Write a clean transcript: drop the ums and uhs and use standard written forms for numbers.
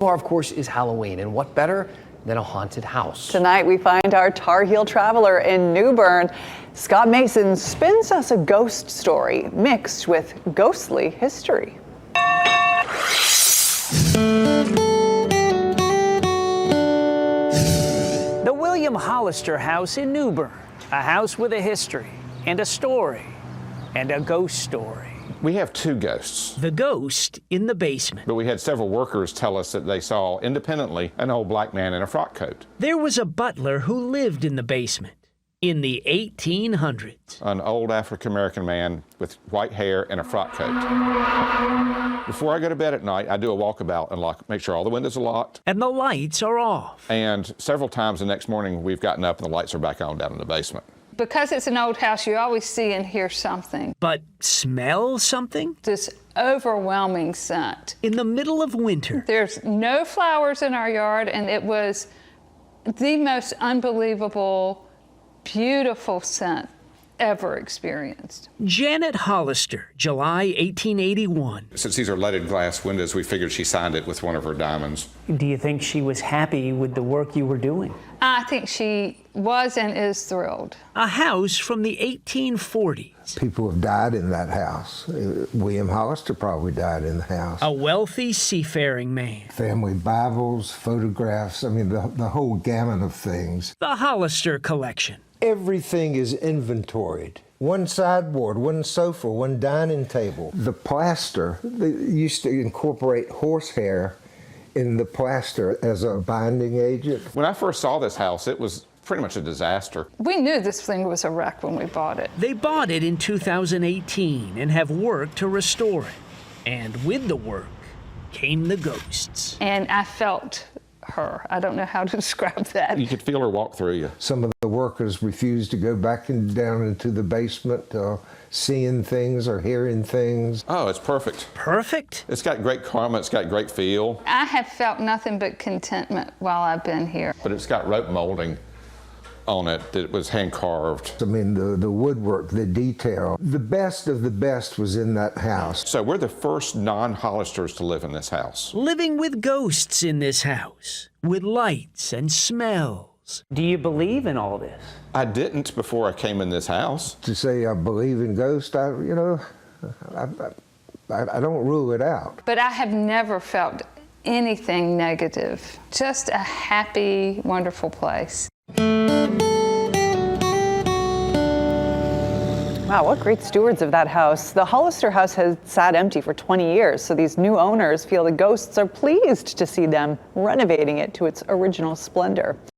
Of course, is Halloween, and what better than a haunted house? Tonight we find our Tar Heel traveler in New Bern. Scott Mason spins us a ghost story mixed with ghostly history. The William Hollister house in New Bern, a house with a history and a story and a ghost story. We have two ghosts. The ghost in the basement. But we had several workers tell us that they saw independently an old black man in a frock coat. There was a butler who lived in the basement in the 1800s. An old African-American man with white hair and a frock coat. Before I go to bed at night, I do a walkabout and make sure all the windows are locked. And the lights are off. And several times the next morning, we've gotten up and the lights are back on down in the basement. Because it's an old house, you always see and hear something. But smell something? This overwhelming scent. In the middle of winter. There's no flowers in our yard, and it was the most unbelievable, beautiful scent ever experienced. Janet Hollister, July 1881. Since these are leaded glass windows, we figured she signed it with one of her diamonds. Do you think she was happy with the work you were doing? I think she was and is thrilled. A house from the 1840s. People have died in that house. William Hollister probably died in the house. A wealthy seafaring man. Family Bibles, photographs, I mean, the whole gamut of things. The Hollister collection. Everything is inventoried. One sideboard, one sofa, one dining table. The plaster, they used to incorporate horsehair in the plaster as a binding agent. When I first saw this house, it was pretty much a disaster. We knew this thing was a wreck when we bought it. They bought it in 2018 and have worked to restore it. And with the work came the ghosts. And I felt her. I don't know how to describe that. You could feel her walk through you. Some of the workers refused to go back down into the basement, seeing things or hearing things. Oh, it's perfect. Perfect? It's got great karma, it's got great feel. I have felt nothing but contentment while I've been here. But it's got rope molding on it that was hand carved. I mean, the woodwork, the detail, the best of the best was in that house. So we're the first non-Hollisters to live in this house. Living with ghosts in this house, with lights and smells. Do you believe in all this? I didn't before I came in this house. To say I believe in ghosts, I don't rule it out. But I have never felt anything negative. Just a happy, wonderful place. Wow, what great stewards of that house. The Hollister house has sat empty for 20 years, so these new owners feel the ghosts are pleased to see them renovating it to its original splendor.